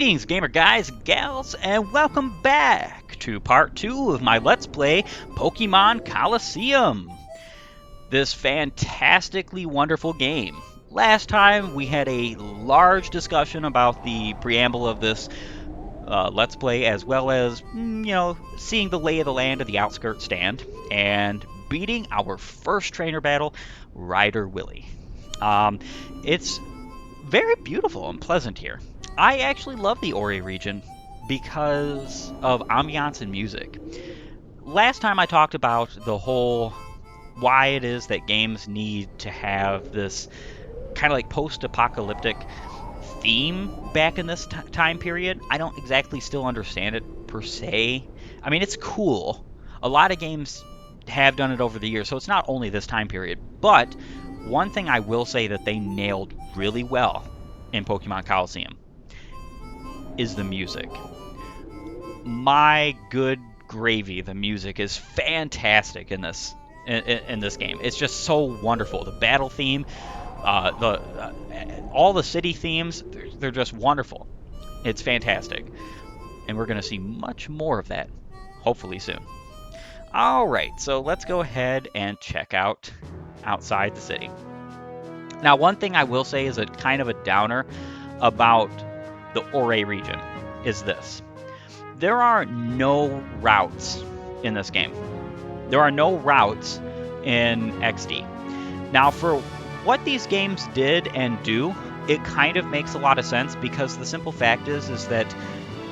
Greetings, gamer guys and gals, and welcome back to part 2 of my Let's Play Pokemon Colosseum. This fantastically wonderful game. Last time we had a large discussion about the preamble of this Let's Play, as well as, seeing the lay of the land of the outskirt stand, and beating our first trainer battle, Ryder Willie. It's very beautiful and pleasant here. I actually love the Ori region because of ambiance and music. Last time I talked about the whole why it is that games need to have this kind of like post-apocalyptic theme back in this time period. I don't exactly still understand it per se. I mean, it's cool. A lot of games have done it over the years, so it's not only this time period. But one thing I will say that they nailed really well in Pokemon Colosseum is the music. My good gravy, the music is fantastic in this game. It's just so wonderful. The battle theme, all the city themes, they're just wonderful. It's fantastic, and we're going to see much more of that hopefully soon. All right, so let's go ahead and check out outside the city. Now, one thing I will say is a kind of a downer about the Ori region is this. There are no routes in this game. There are no routes in XD. Now, for what these games did and do, it kind of makes a lot of sense because the simple fact is that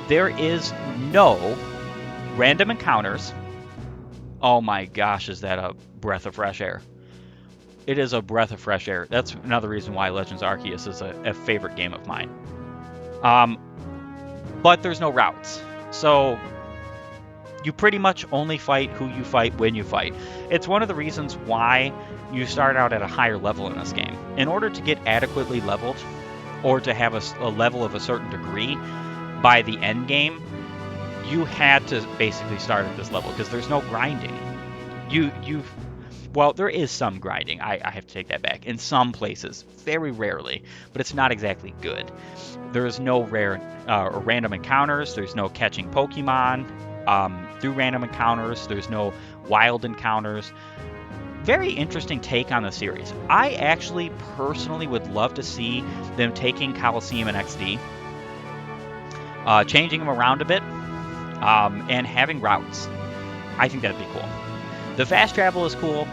there is no random encounters. Oh my gosh, is that a breath of fresh air? It is a breath of fresh air. That's another reason why Legends Arceus is a favorite game of mine. But there's no routes. So you pretty much only fight who you fight when you fight. It's one of the reasons why you start out at a higher level in this game. In order to get adequately leveled, or to have a level of a certain degree by the end game, you had to basically start at this level because there's no grinding. Well, there is some grinding. I have to take that back. In some places, very rarely, but it's not exactly good. There's no rare or random encounters. There's no catching Pokemon through random encounters. There's no wild encounters. Very interesting take on the series. I actually personally would love to see them taking Colosseum and XD, changing them around a bit, and having routes. I think that'd be cool. The fast travel is cool.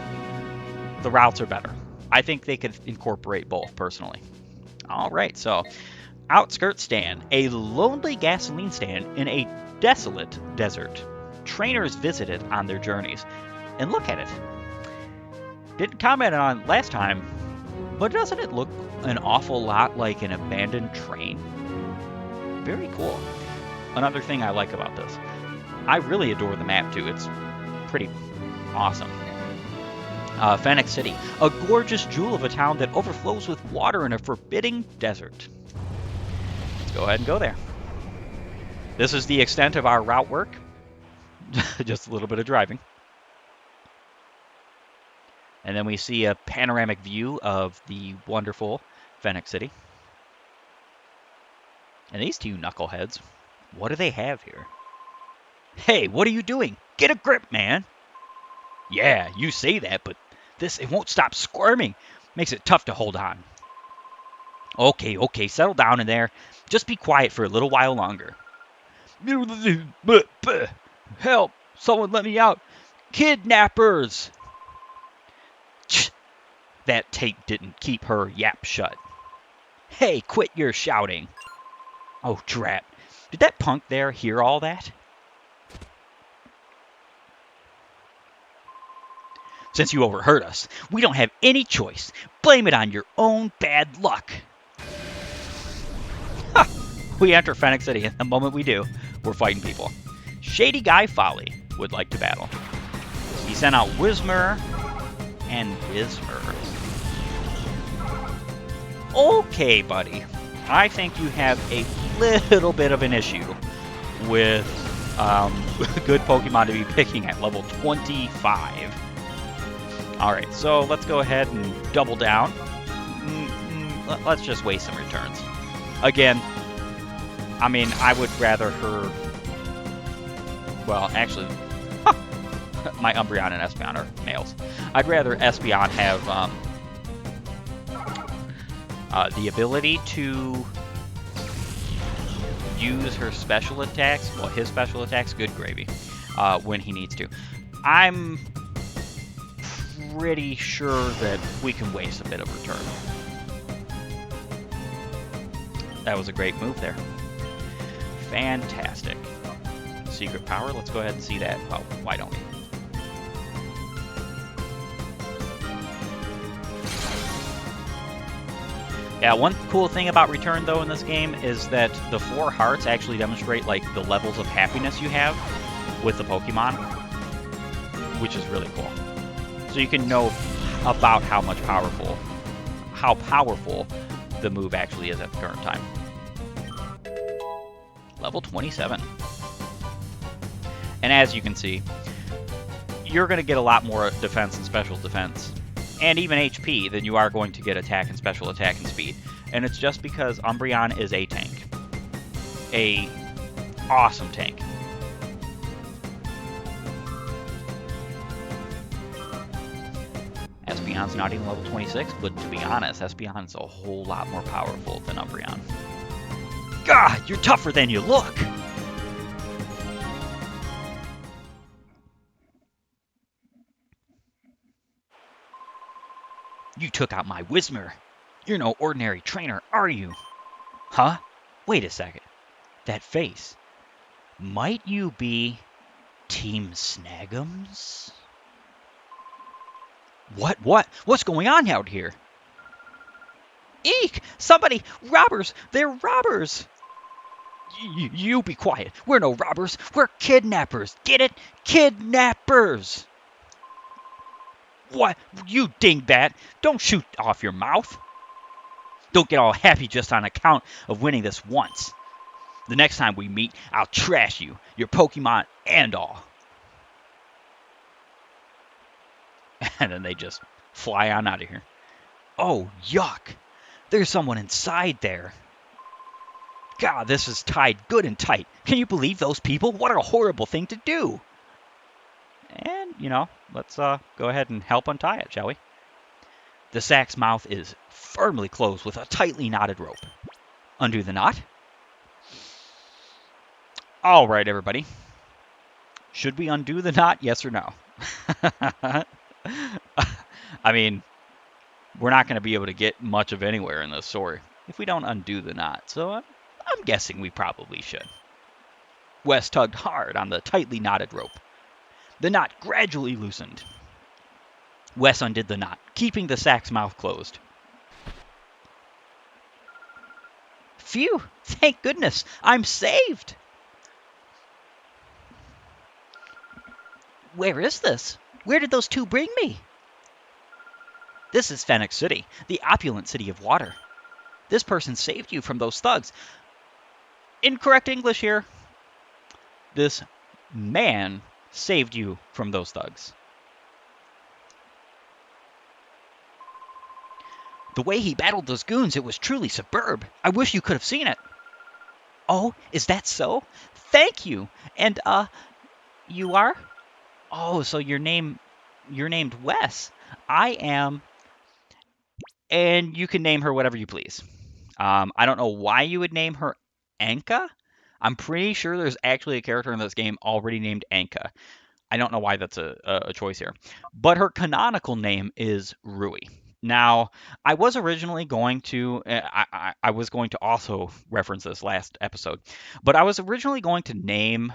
The routes are better. I think they could incorporate both, personally. All right, so outskirt stand, a lonely gasoline stand in a desolate desert. Trainers visited on their journeys. And look at it. Didn't comment on it last time, but doesn't it look an awful lot like an abandoned train? Very cool. Another thing I like about this. I really adore the map, too. It's pretty awesome. Phenac City, a gorgeous jewel of a town that overflows with water in a forbidding desert. Let's go ahead and go there. This is the extent of our route work. Just a little bit of driving. And then we see a panoramic view of the wonderful Phenac City. And these two knuckleheads, what do they have here? Hey, what are you doing? Get a grip, man. Yeah, you say that, but it won't stop squirming. Makes it tough to hold on. Okay, settle down in there. Just be quiet for a little while longer. Help! Someone let me out. Kidnappers! That tape didn't keep her yap shut. Hey, quit your shouting. Oh, drat. Did that punk there hear all that? Since you overheard us, we don't have any choice. Blame it on your own bad luck. Ha! We enter Phenac City, and the moment we do, we're fighting people. Shady Guy Folly would like to battle. He sent out Whismur and Whismur. Okay, buddy. I think you have a little bit of an issue with good Pokemon to be picking at level 25. Alright, so let's go ahead and double down. Let's just waste some returns. Again, I mean, I would rather her... Well, actually, my Umbreon and Espeon are males. I'd rather Espeon have the ability to use her special attacks, well, his special attacks, good gravy, when he needs to. I'm pretty sure that we can waste a bit of return. That was a great move there. Fantastic. Secret power, let's go ahead and see that. Well, why don't we? Yeah, one cool thing about Return, though, in this game is that the 4 hearts actually demonstrate, like, the levels of happiness you have with the Pokemon, which is really cool. So you can know about how powerful the move actually is at the current time. Level 27. And as you can see, you're going to get a lot more defense and special defense, and even HP, than you are going to get attack and special attack and speed. And it's just because Umbreon is a tank. A awesome tank. Espeon's not even level 26, but to be honest, Espeon's a whole lot more powerful than Umbreon. God, you're tougher than you look! You took out my Whismur. You're no ordinary trainer, are you? Huh? Wait a second. That face. Might you be Team Snagums? What? What's going on out here? Eek! Somebody! Robbers! They're robbers! You be quiet. We're no robbers. We're kidnappers. Get it? Kidnappers! What? You dingbat! Don't shoot off your mouth! Don't get all happy just on account of winning this once. The next time we meet, I'll trash you, your Pokemon, and all. And then they just fly on out of here. Oh, yuck! There's someone inside there. God, this is tied good and tight. Can you believe those people? What a horrible thing to do! And, you know, let's go ahead and help untie it, shall we? The sack's mouth is firmly closed with a tightly knotted rope. Undo the knot. All right, everybody. Should we undo the knot, yes or no? I mean, we're not going to be able to get much of anywhere in this story if we don't undo the knot, so I'm guessing we probably should. Wes tugged hard on the tightly knotted rope. The knot gradually loosened. Wes undid the knot, keeping the sack's mouth closed. Phew! Thank goodness! I'm saved! Where is this? Where did those two bring me? This is Phenac City, the opulent city of water. This person saved you from those thugs. Incorrect English here. This man saved you from those thugs. The way he battled those goons, it was truly superb. I wish you could have seen it. Oh, is that so? Thank you. And, you are? Oh, so you're named Wes. I am, and you can name her whatever you please. I don't know why you would name her Anka. I'm pretty sure there's actually a character in this game already named Anka. I don't know why that's a choice here. But her canonical name is Rui. Now, I was originally going to, I was going to also reference this last episode, but I was originally going to name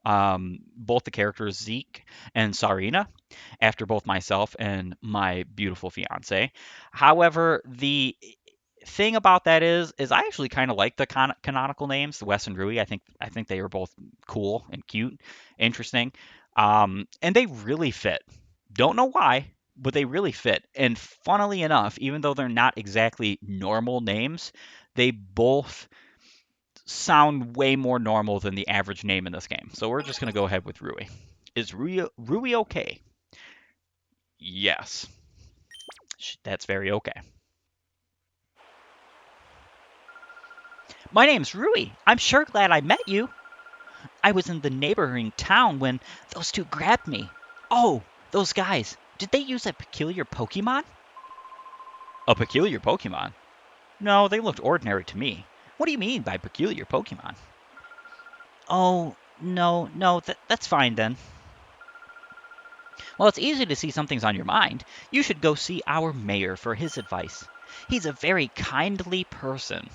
both the characters Zeke and Sarina after both myself and my beautiful fiance. However, the thing about that is I actually kind of like the canonical names, the Wes and Rui. I think they were both cool and cute, interesting, and they really fit. Don't know why, but they really fit. And funnily enough, even though they're not exactly normal names, they both sound way more normal than the average name in this game. So we're just going to go ahead with Rui. Is Rui okay? Yes. That's very okay. My name's Rui. I'm sure glad I met you. I was in the neighboring town when those two grabbed me. Oh, those guys. Did they use a peculiar Pokemon? A peculiar Pokemon? No, they looked ordinary to me. What do you mean by peculiar Pokemon? Oh, no, that's fine then. Well, it's easy to see something's on your mind. You should go see our mayor for his advice. He's a very kindly person.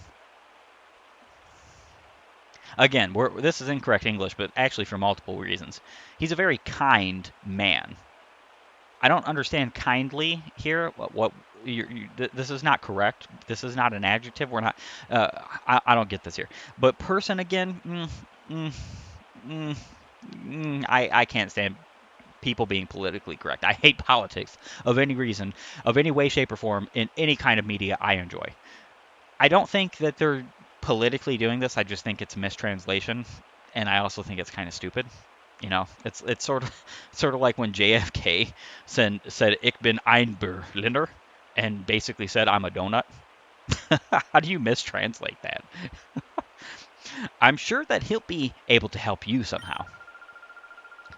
Again, this is incorrect English, but actually for multiple reasons. He's a very kind man. I don't understand kindly here. This is not correct. This is not an adjective. We're not. I don't get this here. But person again. I can't stand people being politically correct. I hate politics of any reason, of any way, shape, or form in any kind of media I enjoy. I don't think that they're politically doing this. I just think it's a mistranslation, and I also think it's kind of stupid. You know, it's sort of like when JFK said "Ich bin ein Berliner" and basically said "I'm a donut." How do you mistranslate that? I'm sure that he'll be able to help you somehow.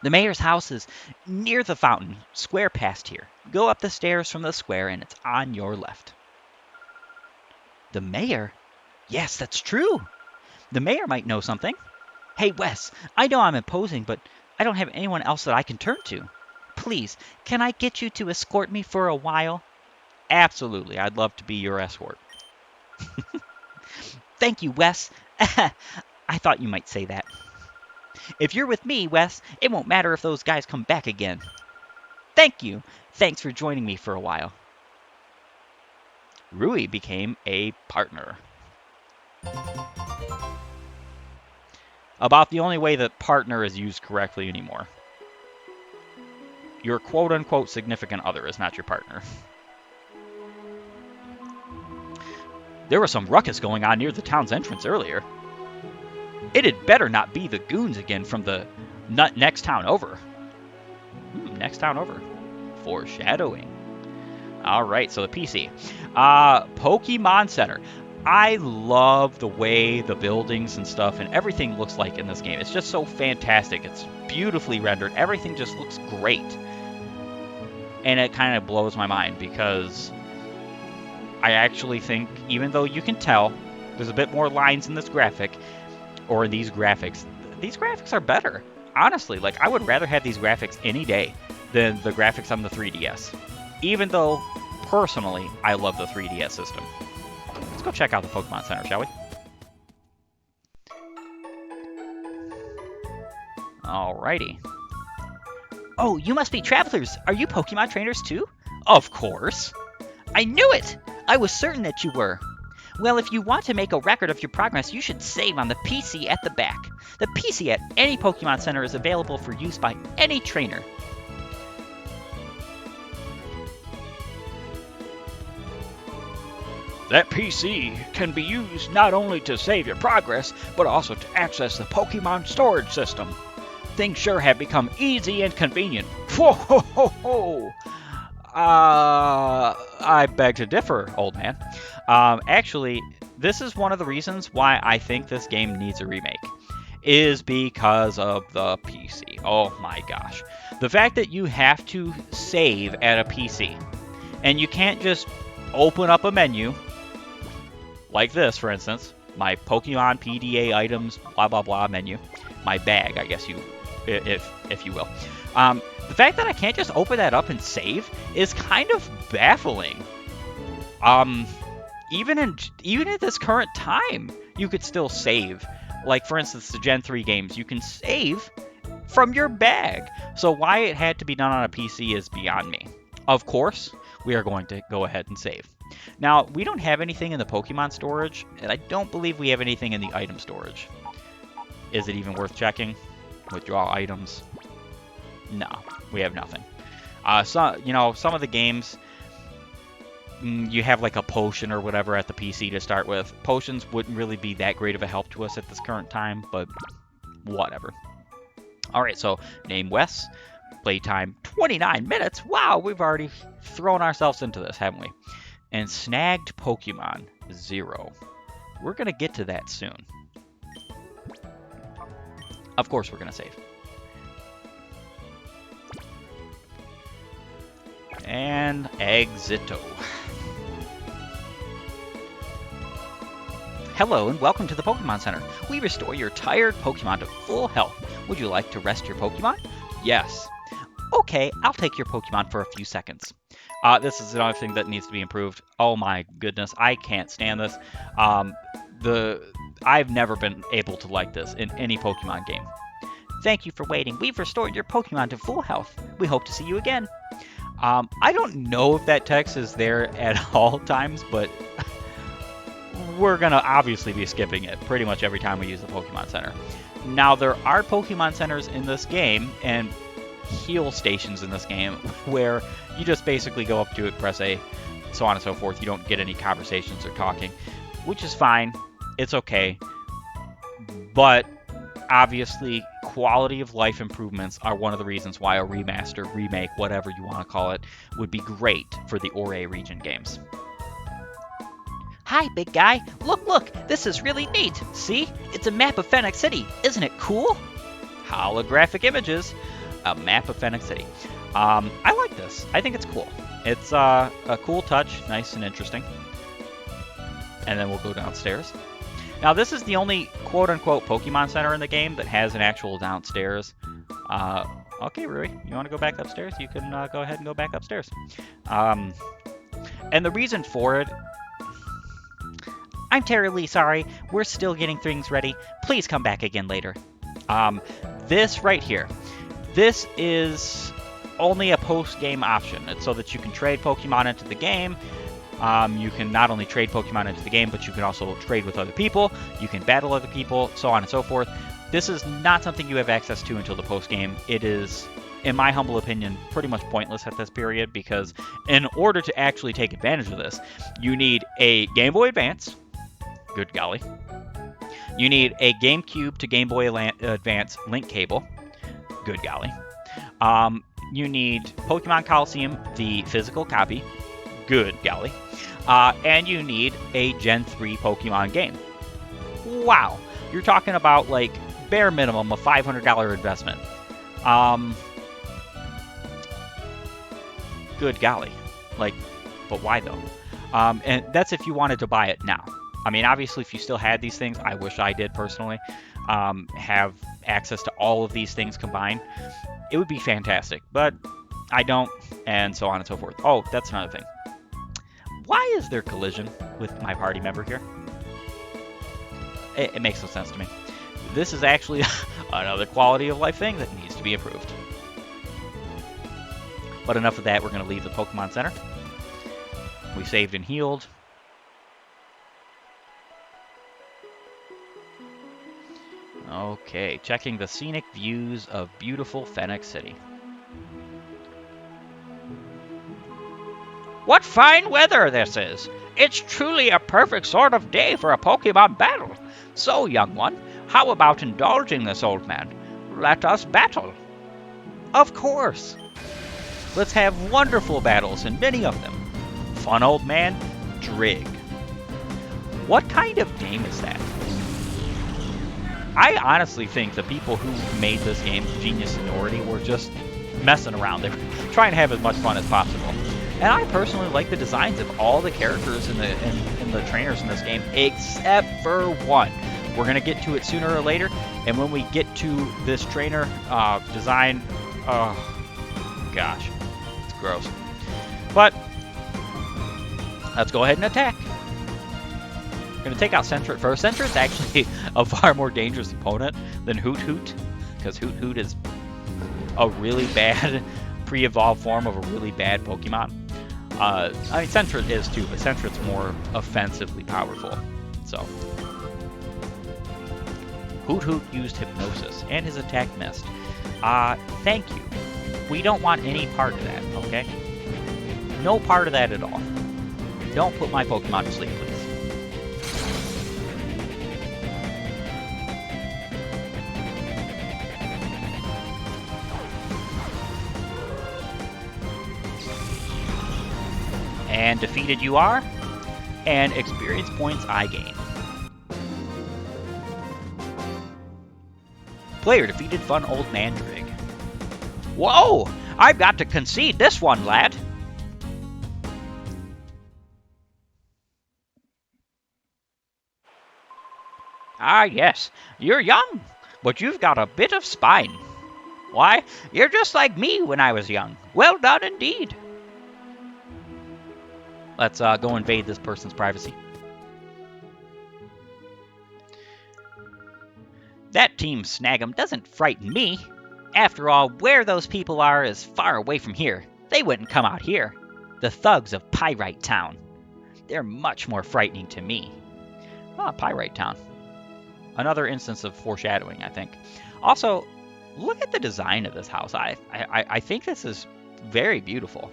The mayor's house is near the fountain, square past here. Go up the stairs from the square and it's on your left. The mayor? Yes, that's true. The mayor might know something. Hey, Wes, I know I'm imposing, but I don't have anyone else that I can turn to. Please, can I get you to escort me for a while? Absolutely, I'd love to be your escort. Thank you, Wes. I thought you might say that. If you're with me, Wes, it won't matter if those guys come back again. Thank you. Thanks for joining me for a while. Rui became a partner. About the only way that partner is used correctly anymore. Your quote-unquote significant other is not your partner. There was some ruckus going on near the town's entrance earlier. It had better not be the goons again from the next town over. Next town over. Foreshadowing. Alright, so the PC. Pokemon Center. I love the way the buildings and stuff and everything looks like in this game. It's just so fantastic. It's beautifully rendered. Everything just looks great. And it kind of blows my mind because I actually think, even though you can tell there's a bit more lines in this graphic, or in these graphics are better. Honestly, like I would rather have these graphics any day than the graphics on the 3DS. Even though, personally, I love the 3DS system. Let's go check out the Pokemon Center, shall we? Alrighty. Oh, you must be travelers. Are you Pokemon trainers too? Of course. I knew it! I was certain that you were. Well, if you want to make a record of your progress, you should save on the PC at the back. The PC at any Pokemon Center is available for use by any trainer. That PC can be used not only to save your progress, but also to access the Pokemon storage system. Things sure have become easy and convenient. Whoa, ho, ho, ho! I beg to differ, old man. Actually, this is one of the reasons why I think this game needs a remake. Is because of the PC. Oh my gosh. The fact that you have to save at a PC. And you can't just open up a menu. Like this, for instance. My Pokemon PDA items, blah blah blah menu. My bag, I guess if you will. The fact that I can't just open that up and save is kind of baffling. Even at this current time, you could still save. Like, for instance, the Gen 3 games, you can save from your bag. So why it had to be done on a PC is beyond me. Of course, we are going to go ahead and save. Now, we don't have anything in the Pokemon storage, and I don't believe we have anything in the item storage. Is it even worth checking? Withdraw items? No, we have nothing. Some of the games, you have like a potion or whatever at the PC to start with. Potions wouldn't really be that great of a help to us at this current time, but whatever. Alright, so name Wes. Playtime 29 minutes. Wow, we've already thrown ourselves into this, haven't we? And snagged Pokemon 0. We're going to get to that soon. Of course we're going to save. And exito. Hello and welcome to the Pokemon Center. We restore your tired Pokemon to full health. Would you like to rest your Pokemon? Yes. Okay, I'll take your Pokemon for a few seconds. This is another thing that needs to be improved. Oh my goodness, I can't stand this. I've never been able to like this in any Pokemon game. Thank you for waiting. We've restored your Pokemon to full health. We hope to see you again. I don't know if that text is there at all times, but we're going to obviously be skipping it pretty much every time we use the Pokemon Center. Now, there are Pokemon Centers in this game, and heal stations in this game, where you just basically go up to it, press A, so on and so forth. You don't get any conversations or talking, which is fine. It's okay. But obviously, quality of life improvements are one of the reasons why a remaster, remake, whatever you want to call it, would be great for the Ouray region games. Hi, big guy. Look, this is really neat. See? It's a map of Phenac City. Isn't it cool? Holographic images. A map of Phenac City. I like this. I think it's cool. It's a cool touch, nice and interesting. And then we'll go downstairs. Now, this is the only quote-unquote Pokemon Center in the game that has an actual downstairs. Okay, Rui, you want to go back upstairs? You can go ahead and go back upstairs. And the reason for it... I'm terribly sorry. We're still getting things ready. Please come back again later. This right here. This is only a post-game option. It's so that you can trade Pokemon into the game. You can not only trade Pokemon into the game, but you can also trade with other people. You can battle other people, so on and so forth. This is not something you have access to until the post-game. It is, in my humble opinion, pretty much pointless at this period, because in order to actually take advantage of this, you need a Game Boy Advance. Good golly. You need a GameCube to Game Boy Advance link cable. Good golly. You need Pokemon Colosseum, the physical copy. Good golly. And you need a Gen 3 Pokemon game. Wow. You're talking about, like, bare minimum a $500 investment. Good golly. Like, but why though? And that's if you wanted to buy it now. I mean, obviously, if you still had these things, I wish I did personally, have access to all of these things combined. It would be fantastic, but I don't, and so on and so forth. Oh, that's another thing. Why is there collision with my party member here? It makes no sense to me. This is actually another quality of life thing that needs to be improved. But enough of that, we're going to leave the Pokemon Center. We saved and healed. Okay, checking the scenic views of beautiful Phenac City. What fine weather this is! It's truly a perfect sort of day for a Pokemon battle. So, young one, how about indulging this old man? Let us battle. Of course. Let's have wonderful battles, and many of them. Fun old man, Drig. What kind of game is that? I honestly think the people who made this game, Genius Minority, were just messing around. They were trying to have as much fun as possible. And I personally like the designs of all the characters and the trainers in this game, except for one. We're going to get to it sooner or later, and when we get to this trainer design, oh gosh, it's gross. But let's go ahead and attack. We're going to take out Sentret first. Sentret's actually a far more dangerous opponent than Hoot Hoot, because Hoot Hoot is a really bad pre-evolved form of a really bad Pokemon. I mean, Sentret is too, but Sentret's more offensively powerful. So, Hoot Hoot used Hypnosis, and his attack missed. Thank you. We don't want any part of that, okay? No part of that at all. Don't put my Pokemon to sleep, please. And defeated you are, and experience points I gain. Player defeated fun old man Drig. Whoa! I've got to concede this one, lad. Ah, yes, you're young, but you've got a bit of spine. Why, you're just like me when I was young. Well done indeed. Let's go invade this person's privacy. That Team Snag'em doesn't frighten me. After all, where those people are is far away from here. They wouldn't come out here. The thugs of Pyrite Town. They're much more frightening to me. Ah, Pyrite Town. Another instance of foreshadowing, I think. Also, look at the design of this house. I think this is very beautiful.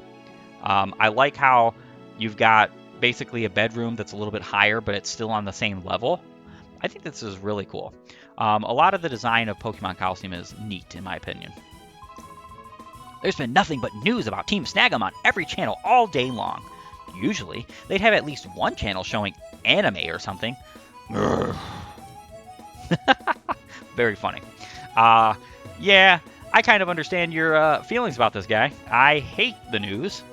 I like how you've got basically a bedroom that's a little bit higher, but it's still on the same level. I think this is really cool. A lot of the design of Pokemon Colosseum is neat, in my opinion. There's been nothing but news about Team Snag'em on every channel all day long. Usually, they'd have at least one channel showing anime or something. Very funny. Yeah, I kind of understand your feelings about this guy. I hate the news.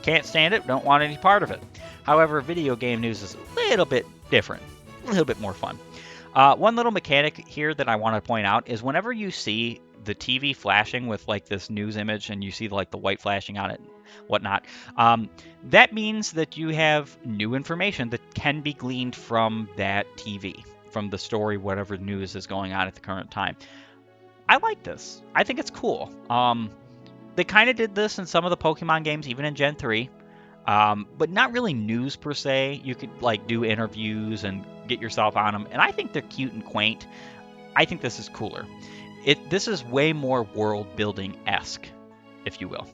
Can't stand it, don't want any part of it. However, video game news is a little bit different, a little bit more fun. One little mechanic here that I want to point out is whenever you see the TV flashing with like this news image and you see like the white flashing on it and whatnot, that means that you have new information that can be gleaned from that TV, from the story, whatever news is going on at the current time. I like this. I think it's cool. They kind of did this in some of the Pokemon games, even in Gen 3. But not really news per se. You could like do interviews and get yourself on them, and I think they're cute and quaint. I think this is cooler. This is way more world building-esque, if you will.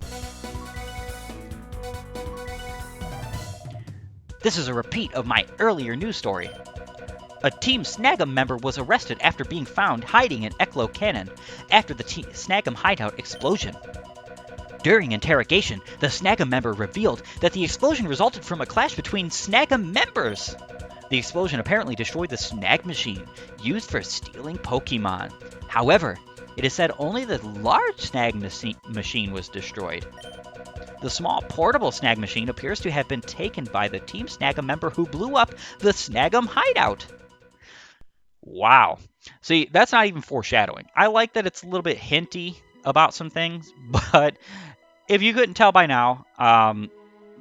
This is a repeat of my earlier news story. A Team Snag'em member was arrested after being found hiding in Eklo Cannon after the Snag'em hideout explosion. During interrogation, the Snag'em member revealed that the explosion resulted from a clash between Snag'em members. The explosion apparently destroyed the snag machine used for stealing Pokemon. However, it is said only the large snag machine was destroyed. The small portable snag machine appears to have been taken by the Team Snag'em member who blew up the Snag'em hideout. Wow. See, that's not even foreshadowing. I like that it's a little bit hinty about some things, but if you couldn't tell by now,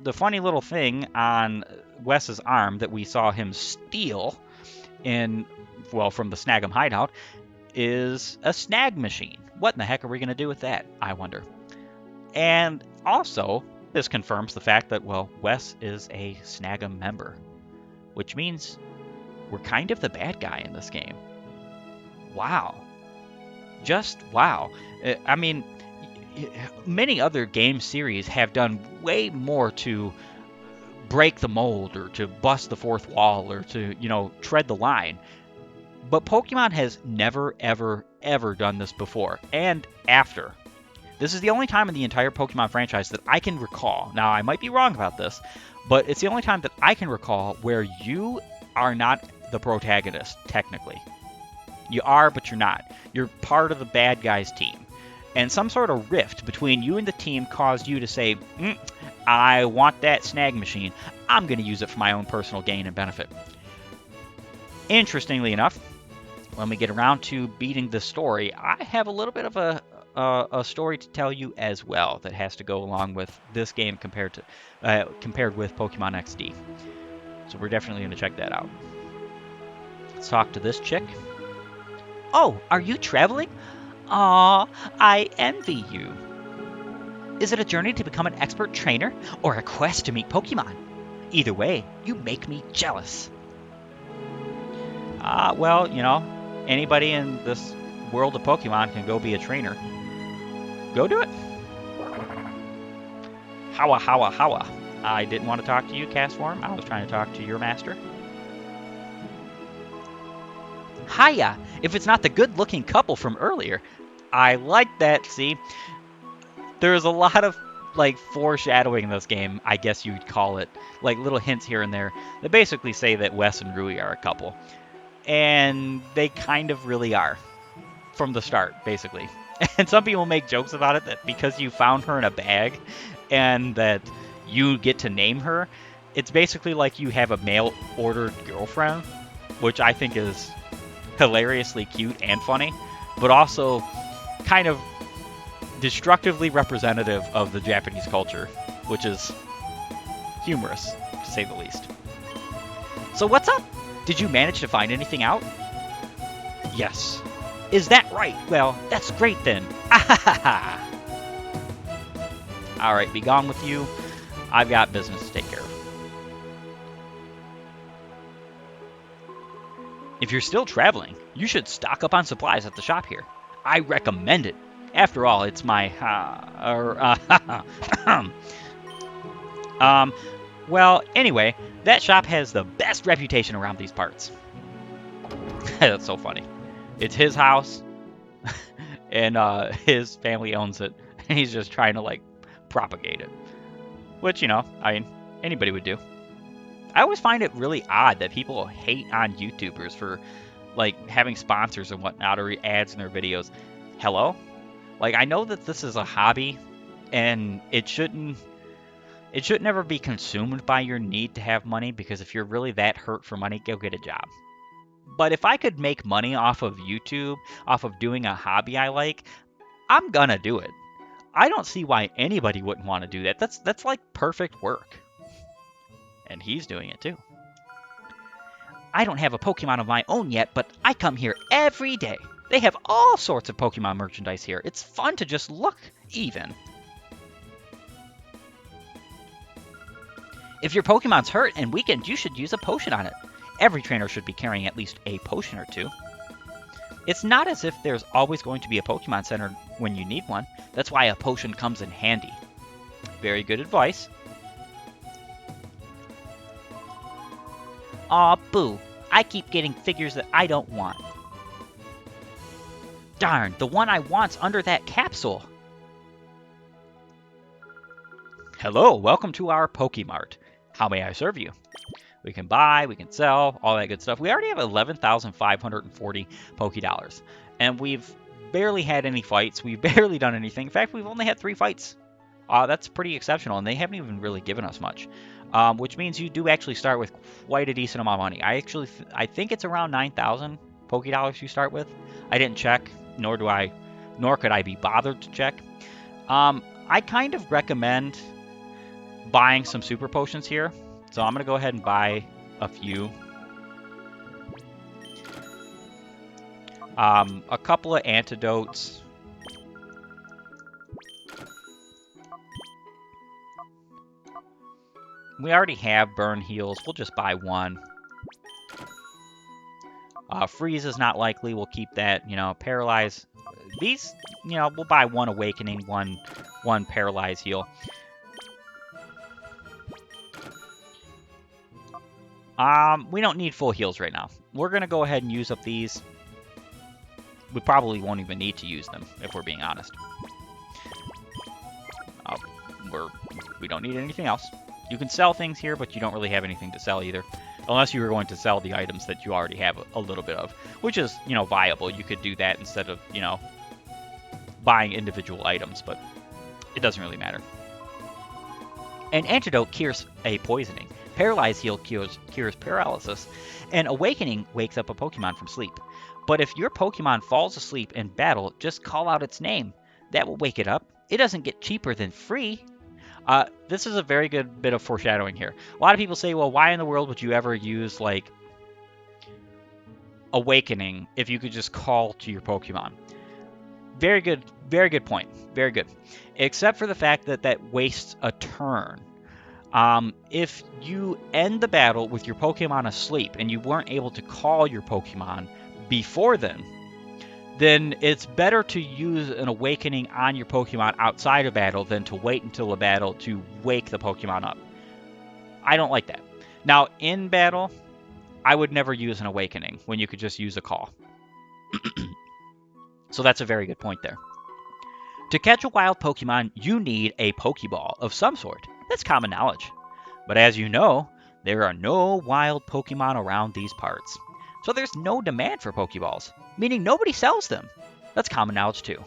the funny little thing on Wes's arm that we saw him steal from the Snag'em hideout is a snag machine. What in the heck are we going to do with that, I wonder? And also, this confirms the fact that, well, Wes is a Snag'em member, which means we're kind of the bad guy in this game. Wow. Just wow. I mean, many other game series have done way more to break the mold or to bust the fourth wall or to, tread the line. But Pokemon has never, ever, ever done this before and after. This is the only time in the entire Pokemon franchise that I can recall. Now, I might be wrong about this, but it's the only time that I can recall where you are not the protagonist, technically. You are, but you're not. You're part of the bad guy's team. And some sort of rift between you and the team caused you to say, I want that snag machine. I'm going to use it for my own personal gain and benefit. Interestingly enough, when we get around to beating the story, I have a little bit of a story to tell you as well that has to go along with this game compared with Pokemon XD. So we're definitely going to check that out. Let's talk to this chick. Oh, are you traveling? Aw, I envy you. Is it a journey to become an expert trainer or a quest to meet Pokemon? Either way, you make me jealous. Well, anybody in this world of Pokemon can go be a trainer. Go do it. Howa, howa, howa. I didn't want to talk to you, Castform. I was trying to talk to your master. Hiya! If it's not the good-looking couple from earlier. I like that, see? There's a lot of, foreshadowing in this game, I guess you'd call it. Like, little hints here and there that basically say that Wes and Rui are a couple. And they kind of really are. from the start, basically. And some people make jokes about it that because you found her in a bag and that you get to name her, it's basically like you have a mail-ordered girlfriend, which I think is hilariously cute and funny, but also kind of destructively representative of the Japanese culture, which is humorous, to say the least. So what's up? Did you manage to find anything out? Yes. Is that right? Well, that's great then. Ahahaha. Alright, be gone with you. I've got business to take care of. If you're still traveling, you should stock up on supplies at the shop here. I recommend it. After all, it's my... well, anyway, that shop has the best reputation around these parts. That's so funny. It's his house, and his family owns it, and he's just trying to, like, propagate it. Which, you know, I mean, anybody would do. I always find it really odd that people hate on YouTubers for, like, having sponsors and whatnot, or ads in their videos. Hello? Like, I know that this is a hobby, and it shouldn't ever be consumed by your need to have money, because if you're really that hurt for money, go get a job. But if I could make money off of YouTube, off of doing a hobby I like, I'm gonna do it. I don't see why anybody wouldn't want to do that. That's like perfect work. And he's doing it too. I don't have a Pokemon of my own yet, but I come here every day. They have all sorts of Pokemon merchandise here. It's fun to just look, even. If your Pokemon's hurt and weakened, you should use a potion on it. Every trainer should be carrying at least a potion or two. It's not as if there's always going to be a Pokemon Center when you need one. That's why a potion comes in handy. Very good advice. Aw, boo. I keep getting figures that I don't want. Darn, the one I want's under that capsule. Hello, welcome to our Pokemart. How may I serve you? We can buy, we can sell, all that good stuff. We already have 11,540 Pokédollars. And we've barely had any fights. We've barely done anything. In fact, we've only had 3 fights. That's pretty exceptional, and they haven't even really given us much. Which means you do actually start with quite a decent amount of money. I think it's around 9,000 Pokédollars you start with. I didn't check, nor could I be bothered to check. I kind of recommend buying some super potions here. So I'm going to go ahead and buy a few. A couple of antidotes. We already have burn heals. We'll just buy one. Freeze is not likely. We'll keep that. You know, paralyze. These, you know, we'll buy one awakening, one paralyze heal. We don't need full heals right now. We're going to go ahead and use up these. We probably won't even need to use them, if we're being honest. We don't need anything else. You can sell things here, but you don't really have anything to sell either. Unless you were going to sell the items that you already have a little bit of. Which is, you know, viable. You could do that instead of, you know, buying individual items, but it doesn't really matter. An antidote cures a poisoning. Paralyze heal cures paralysis, and Awakening wakes up a Pokemon from sleep. But if your Pokemon falls asleep in battle, just call out its name. That will wake it up. It doesn't get cheaper than free. This is a very good bit of foreshadowing here. A lot of people say, well, why in the world would you ever use, like, Awakening if you could just call to your Pokemon? Very good point. Very good. Except for the fact that that wastes a turn. If you end the battle with your Pokemon asleep and you weren't able to call your Pokemon before then it's better to use an Awakening on your Pokemon outside of battle than to wait until a battle to wake the Pokemon up. I don't like that. Now, in battle, I would never use an Awakening when you could just use a call. So that's a very good point there. To catch a wild Pokemon, you need a Pokeball of some sort. That's common knowledge. But as you know, there are no wild Pokemon around these parts. So there's no demand for Pokeballs, meaning nobody sells them. That's common knowledge too.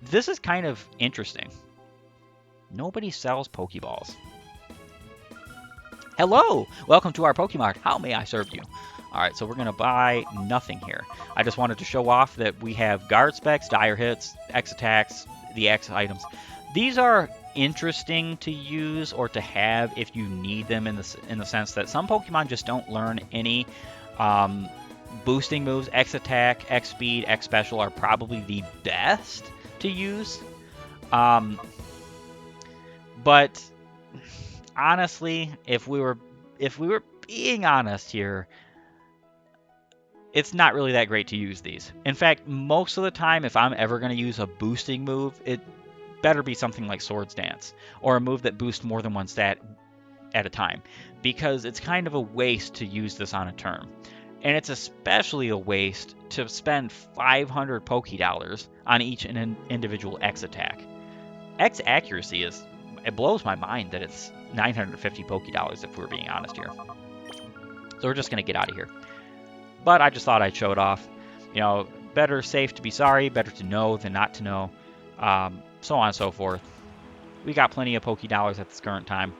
This is kind of interesting. Nobody sells Pokeballs. Hello! Welcome to our Pokemart. How may I serve you? Alright, so we're going to buy nothing here. I just wanted to show off that we have guard specs, dire hits, X attacks, the X items. These are interesting to use or to have if you need them in the sense that some Pokemon just don't learn any boosting moves. X attack, X speed, X special are probably the best to use. But honestly, if we were being honest here, it's not really that great to use these. In fact, most of the time, if I'm ever going to use a boosting move, it better be something like Swords Dance, or a move that boosts more than one stat at a time, because it's kind of a waste to use this on a turn. And it's especially a waste to spend 500 Pokédollars on each individual X attack. X accuracy it blows my mind that it's 950 Pokédollars if we're being honest here. So we're just going to get out of here. But I just thought I'd show it off. You know, better safe to be sorry, better to know than not to know, so on and so forth. We got plenty of Pokédollars at this current time.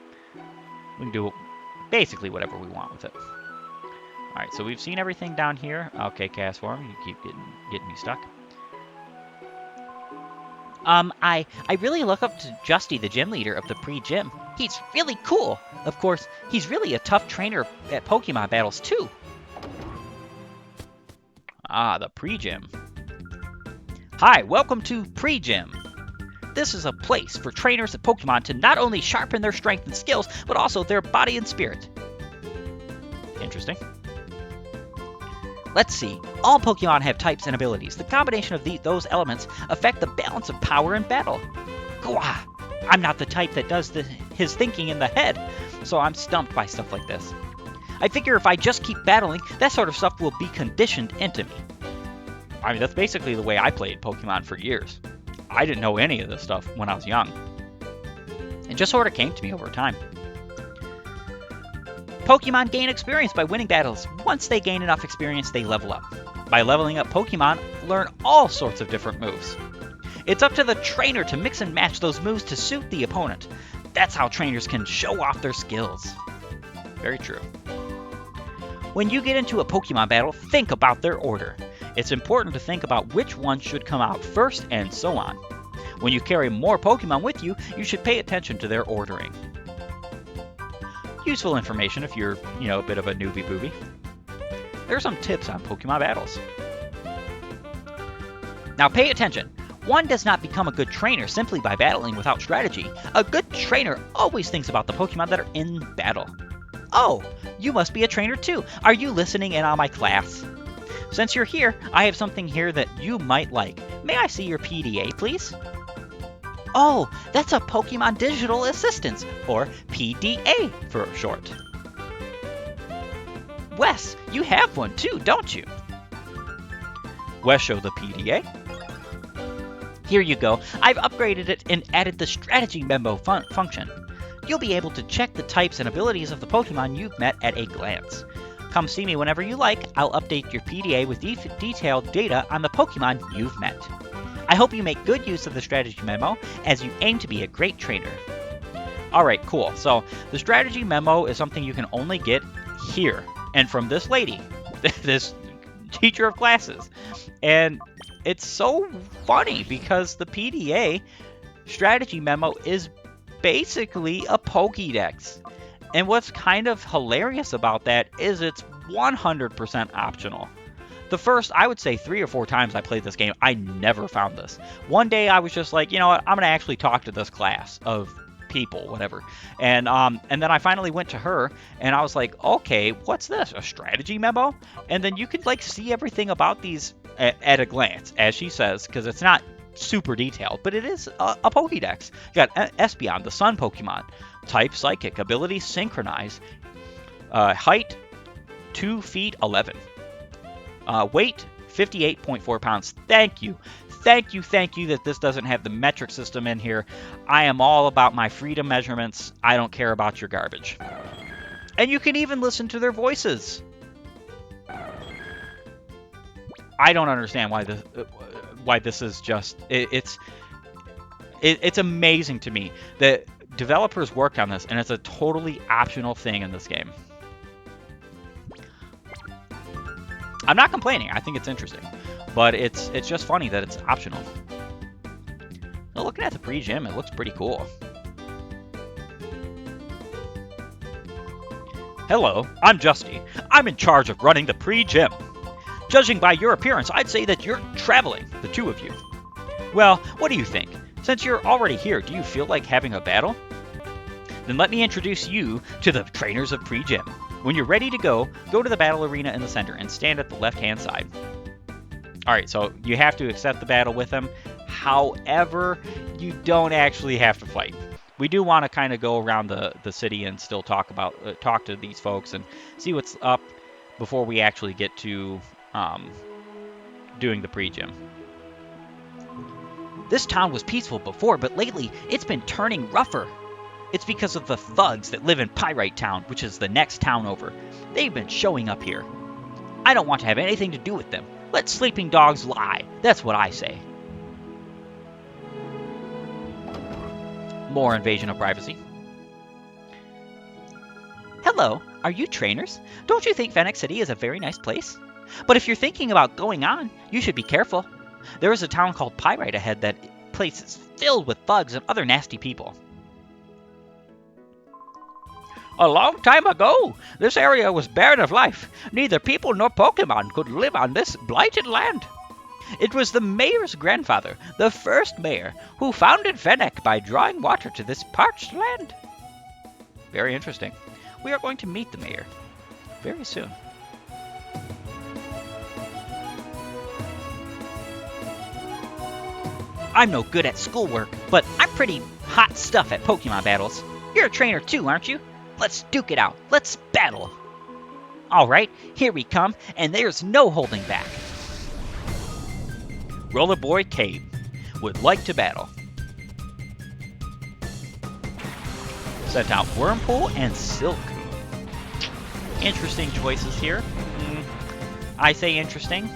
We can do basically whatever we want with it. Alright, so we've seen everything down here. Okay, Castform, you keep getting me stuck. I really look up to Justy, the gym leader of the pre-gym. He's really cool. Of course, he's really a tough trainer at Pokemon battles, too. Ah, the pre-gym. Hi, welcome to pre-gym. This is a place for trainers at Pokemon to not only sharpen their strength and skills, but also their body and spirit. Interesting. Let's see. All Pokemon have types and abilities. The combination of those elements affect the balance of power in battle. Gah! I'm not the type that does his thinking in the head, so I'm stumped by stuff like this. I figure if I just keep battling, that sort of stuff will be conditioned into me. I mean, that's basically the way I played Pokemon for years. I didn't know any of this stuff when I was young. It just sort of came to me over time. Pokemon gain experience by winning battles. Once they gain enough experience, they level up. By leveling up, Pokemon learn all sorts of different moves. It's up to the trainer to mix and match those moves to suit the opponent. That's how trainers can show off their skills. Very true. When you get into a Pokemon battle, think about their order. It's important to think about which one should come out first and so on. When you carry more Pokemon with you, you should pay attention to their ordering. Useful information if you're, a bit of a newbie booby. There are some tips on Pokemon battles. Now pay attention. One does not become a good trainer simply by battling without strategy. A good trainer always thinks about the Pokemon that are in battle. Oh, you must be a trainer too. Are you listening in on my class? Since you're here, I have something here that you might like. May I see your PDA, please? Oh, that's a Pokemon Digital Assistance, or PDA for short. Wes, you have one too, don't you? Wes, show the PDA. Here you go. I've upgraded it and added the strategy memo function. You'll be able to check the types and abilities of the Pokemon you've met at a glance. Come see me whenever you like. I'll update your PDA with detailed data on the Pokemon you've met. I hope you make good use of the strategy memo as you aim to be a great trainer. Alright, cool. So the strategy memo is something you can only get here and from this lady, this teacher of classes. And it's so funny because the PDA strategy memo is basically a Pokédex. And what's kind of hilarious about that is it's 100% optional. The first, I would say 3 or 4 times I played this game, I never found this. One day I was just like, you know what, I'm going to actually talk to this class of people, whatever. And then I finally went to her, and I was like, okay, what's this, a strategy memo? And then you could like see everything about these at a glance, as she says, because it's not super detailed, but it is a Pokédex. You got Espeon, the Sun Pokemon, type Psychic, ability Synchronize, height 2 feet 11. Weight, 58.4 pounds. Thank you that this doesn't have the metric system in here. I am all about my freedom measurements. I don't care about your garbage. And you can even listen to their voices. I don't understand why this is just it's amazing to me that developers worked on this, and it's a totally optional thing in this game. I'm not complaining. I think it's interesting, but it's just funny that it's optional. So looking at the pre-gym, it looks pretty cool. Hello, I'm Justy. I'm in charge of running the pre-gym. Judging by your appearance, I'd say that you're traveling, the two of you. Well, what do you think? Since you're already here, do you feel like having a battle? Then let me introduce you to the trainers of pre-gym. When you're ready to go to the battle arena in the center and stand at the left-hand side. Alright, so you have to accept the battle with them. However, you don't actually have to fight. We do want to kind of go around the city and still talk to these folks and see what's up before we actually get to doing the pre-gym. This town was peaceful before, but lately it's been turning rougher. It's because of the thugs that live in Pyrite Town, which is the next town over. They've been showing up here. I don't want to have anything to do with them. Let sleeping dogs lie. That's what I say. More invasion of privacy. Hello, are you trainers? Don't you think Phenac City is a very nice place? But if you're thinking about going on, you should be careful. There is a town called Pyrite ahead. That place is filled with thugs and other nasty people. A long time ago, this area was barren of life. Neither people nor Pokémon could live on this blighted land. It was the mayor's grandfather, the first mayor, who founded Phenac by drawing water to this parched land. Very interesting. We are going to meet the mayor very soon. I'm no good at schoolwork, but I'm pretty hot stuff at Pokemon battles. You're a trainer too, aren't you? Let's duke it out. Let's battle. All right, here we come, and there's no holding back. Rollerboy Cave would like to battle. Sent out Whirlpool and Silcoon. Interesting choices here. I say interesting,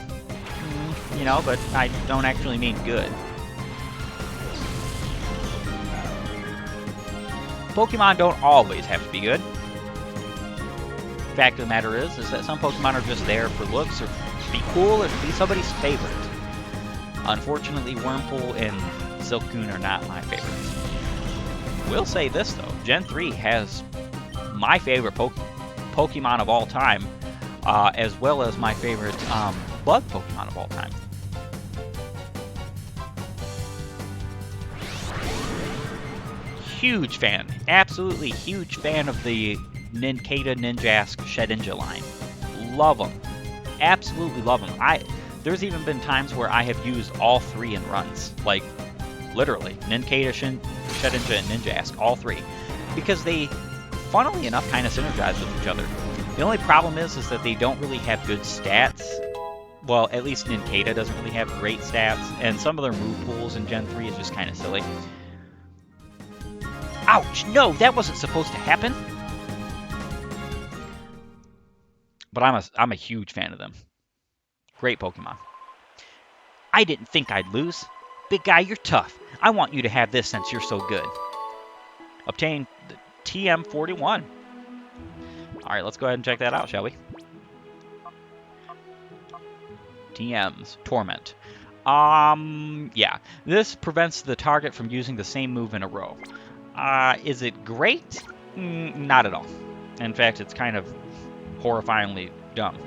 but I don't actually mean good. Pokemon don't always have to be good. Fact of the matter is that some Pokemon are just there for looks or to be cool or to be somebody's favorite. Unfortunately, Whirlpool and Silcoon are not my favorites. Will say this though, Gen 3 has my favorite Pokemon of all time, as well as my favorite bug Pokemon of all time. Huge fan, absolutely huge fan of the Nincada Ninjask Shedinja line. Love them, absolutely love them. There's even been times where I have used all three in runs, like literally Nincada, Shedinja, and Ninjask, all three, because they, funnily enough, kind of synergize with each other. The only problem is that they don't really have good stats. Well, at least Nincada doesn't really have great stats, and some of their move pools in Gen 3 is just kind of silly. Ouch! No, that wasn't supposed to happen. But I'm a huge fan of them. Great Pokemon. I didn't think I'd lose. Big guy, you're tough. I want you to have this since you're so good. Obtain the TM41. Alright, let's go ahead and check that out, shall we? TM's Torment. Yeah. This prevents the target from using the same move in a row. Is it great? Not at all. In fact, it's kind of horrifyingly dumb.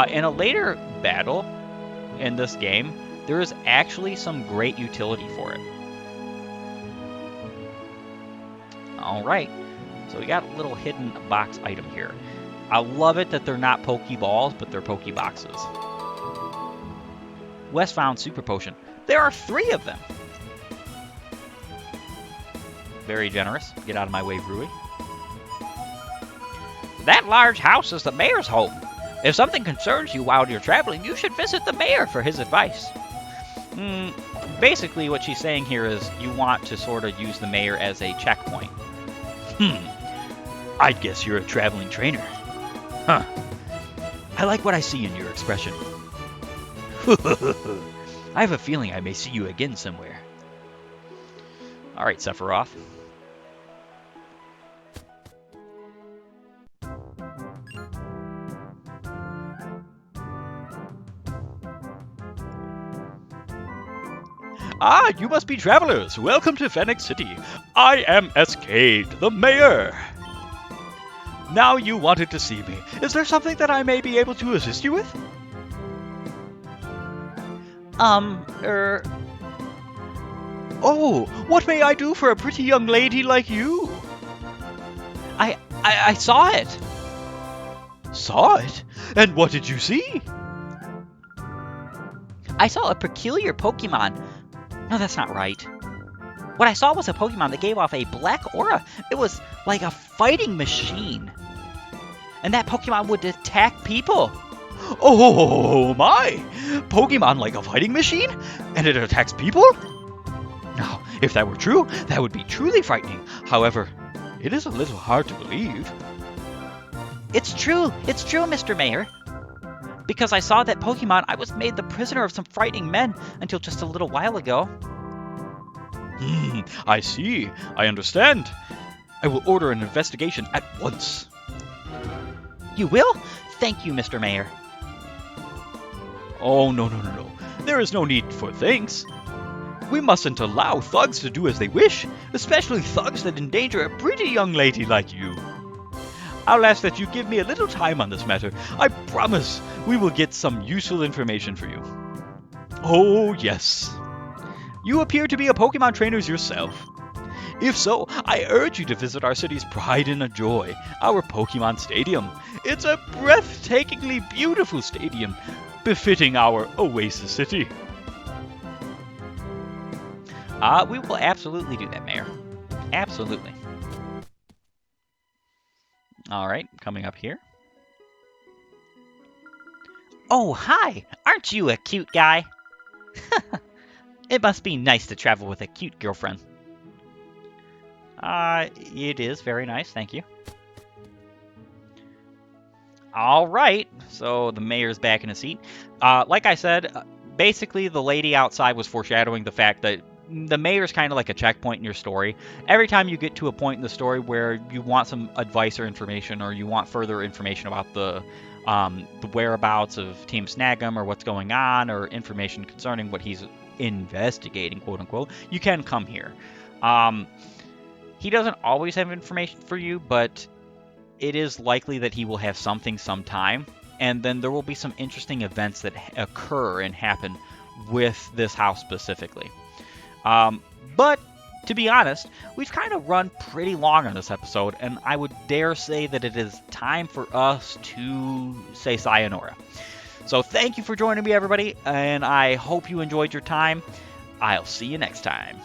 In a later battle in this game, there is actually some great utility for it. Alright, so we got a little hidden box item here. I love it that they're not Pokeballs, but they're Pokeboxes. Westbound Super Potion. There are 3 of them! Very generous. Get out of my way, Rui. That large house is the mayor's home. If something concerns you while you're traveling, you should visit the mayor for his advice. Basically, what she's saying here is you want to sort of use the mayor as a checkpoint. I'd guess you're a traveling trainer. Huh. I like what I see in your expression. I have a feeling I may see you again somewhere. Alright, Sephiroth. Ah, you must be travelers. Welcome to Phenac City. I am Escade, the mayor. Now you wanted to see me. Is there something that I may be able to assist you with? Oh, what may I do for a pretty young lady like you? I saw it. Saw it? And what did you see? I saw a peculiar Pokemon. No, that's not right. What I saw was a Pokemon that gave off a black aura. It was like a fighting machine. And that Pokemon would attack people. Oh my! Pokemon like a fighting machine? And it attacks people? Now, if that were true, that would be truly frightening. However, it is a little hard to believe. It's true, Mr. Mayor. Because I saw that Pokemon, I was made the prisoner of some frightening men until just a little while ago. I see. I understand. I will order an investigation at once. You will? Thank you, Mr. Mayor. Oh, no. There is no need for thanks. We mustn't allow thugs to do as they wish, especially thugs that endanger a pretty young lady like you. I'll ask that you give me a little time on this matter. I promise we will get some useful information for you. Oh, yes. You appear to be a Pokemon trainer yourself. If so, I urge you to visit our city's pride and joy, our Pokemon Stadium. It's a breathtakingly beautiful stadium, befitting our Oasis City. We will absolutely do that, Mayor. Absolutely. Alright, coming up here. Oh, hi! Aren't you a cute guy? It must be nice to travel with a cute girlfriend. It is very nice, thank you. Alright, so the mayor's back in his seat. Like I said, basically the lady outside was foreshadowing the fact that the mayor's kind of like a checkpoint in your story. Every time you get to a point in the story where you want some advice or information, or you want further information about the whereabouts of Team Snag'em or what's going on, or information concerning what he's investigating, quote unquote, you can come here. He doesn't always have information for you, but it is likely that he will have something sometime, and then there will be some interesting events that occur and happen with this house specifically. But to be honest, we've kind of run pretty long on this episode, and I would dare say that it is time for us to say sayonara. So thank you for joining me, everybody, and I hope you enjoyed your time. I'll see you next time.